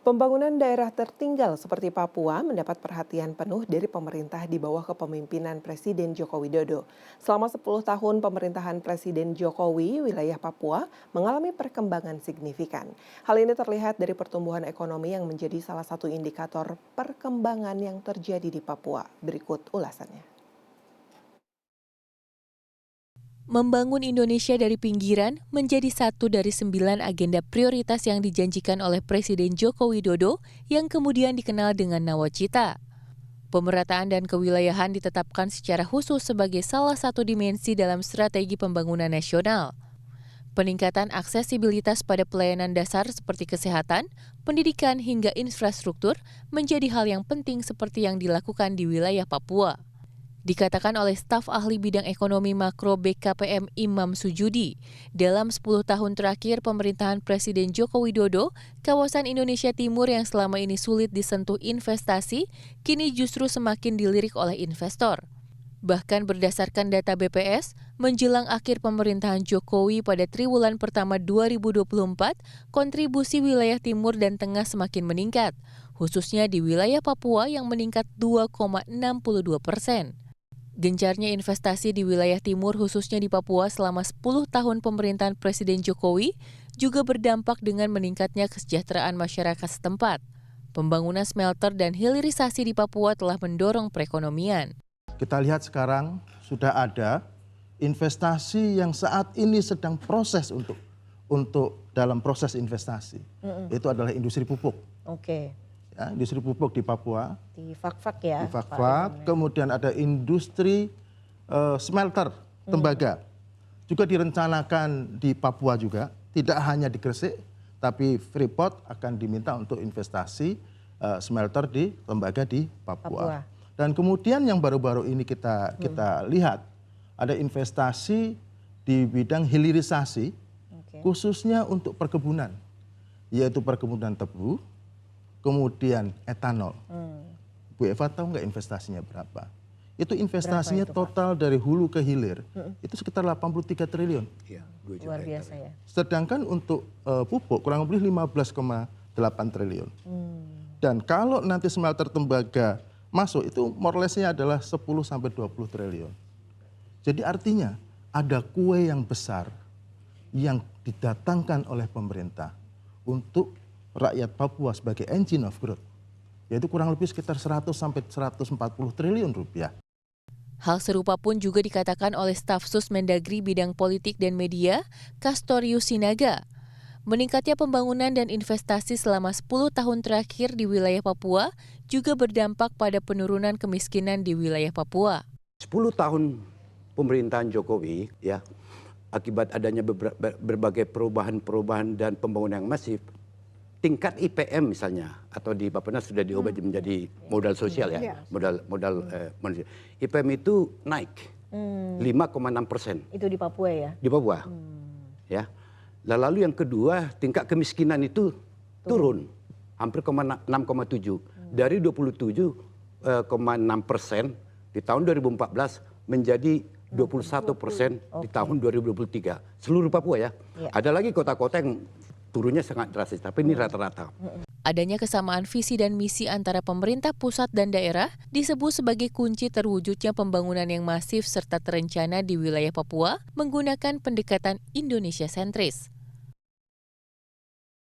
Pembangunan daerah tertinggal seperti Papua mendapat perhatian penuh dari pemerintah di bawah kepemimpinan Presiden Joko Widodo. Selama 10 tahun pemerintahan Presiden Jokowi, wilayah Papua mengalami perkembangan signifikan. Hal ini terlihat dari pertumbuhan ekonomi yang menjadi salah satu indikator perkembangan yang terjadi di Papua. Berikut ulasannya. Membangun Indonesia dari pinggiran menjadi satu dari 9 agenda prioritas yang dijanjikan oleh Presiden Joko Widodo yang kemudian dikenal dengan Nawacita. Pemerataan dan kewilayahan ditetapkan secara khusus sebagai salah satu dimensi dalam strategi pembangunan nasional. Peningkatan aksesibilitas pada pelayanan dasar seperti kesehatan, pendidikan hingga infrastruktur menjadi hal yang penting seperti yang dilakukan di wilayah Papua. Dikatakan oleh staf ahli bidang ekonomi makro BKPM Imam Sujudi, dalam 10 tahun terakhir pemerintahan Presiden Joko Widodo, kawasan Indonesia Timur yang selama ini sulit disentuh investasi, kini justru semakin dilirik oleh investor. Bahkan berdasarkan data BPS, menjelang akhir pemerintahan Jokowi pada triwulan pertama 2024, kontribusi wilayah Timur dan Tengah semakin meningkat, khususnya di wilayah Papua yang meningkat 2,62%. Gencarnya investasi di wilayah timur khususnya di Papua selama 10 tahun pemerintahan Presiden Jokowi juga berdampak dengan meningkatnya kesejahteraan masyarakat setempat. Pembangunan smelter dan hilirisasi di Papua telah mendorong perekonomian. Kita lihat sekarang sudah ada investasi yang saat ini sedang proses untuk dalam proses investasi. Itu adalah industri pupuk. Oke. Ya, industri pupuk di Papua. Di Fak-Fak ya. Di Fak-Fak, kemudian ada industri smelter tembaga. Juga direncanakan di Papua juga, tidak hanya di Gresik, tapi Freeport akan diminta untuk investasi smelter di tembaga di Papua. Dan kemudian yang baru-baru ini kita lihat, ada investasi di bidang hilirisasi, khususnya untuk perkebunan, yaitu perkebunan tebu, kemudian etanol. Bu Eva tahu nggak investasinya berapa? Itu investasinya berapa itu, total Pak? Dari hulu ke hilir, itu sekitar 83 triliun. Ya, luar biasa ya. Sedangkan untuk pupuk kurang lebih 15,8 triliun. Dan kalau nanti smelter tembaga masuk, itu morlesnya adalah 10-20 triliun. Jadi artinya ada kue yang besar yang didatangkan oleh pemerintah untuk rakyat Papua sebagai engine of growth, yaitu kurang lebih sekitar 100-140 triliun rupiah. Hal serupa pun juga dikatakan oleh staf Sus Mendagri bidang politik dan media, Castorius Sinaga. Meningkatnya pembangunan dan investasi selama 10 tahun terakhir di wilayah Papua juga berdampak pada penurunan kemiskinan di wilayah Papua. 10 tahun pemerintahan Jokowi, ya, akibat adanya berbagai perubahan dan pembangunan yang masif, tingkat IPM misalnya atau di Bappenas sudah diubah menjadi modal sosial ya, modal manusia. IPM itu naik 5,6%. Itu di Papua ya? Di Papua, ya. Lalu yang kedua, tingkat kemiskinan itu turun hampir 6,7 dari 27,6% di tahun 2014 menjadi 21% di tahun 2023 seluruh Papua ya. Ada lagi kota-kota yang turunnya sangat drastis, tapi ini rata-rata. Adanya kesamaan visi dan misi antara pemerintah pusat dan daerah disebut sebagai kunci terwujudnya pembangunan yang masif serta terencana di wilayah Papua menggunakan pendekatan Indonesia sentris.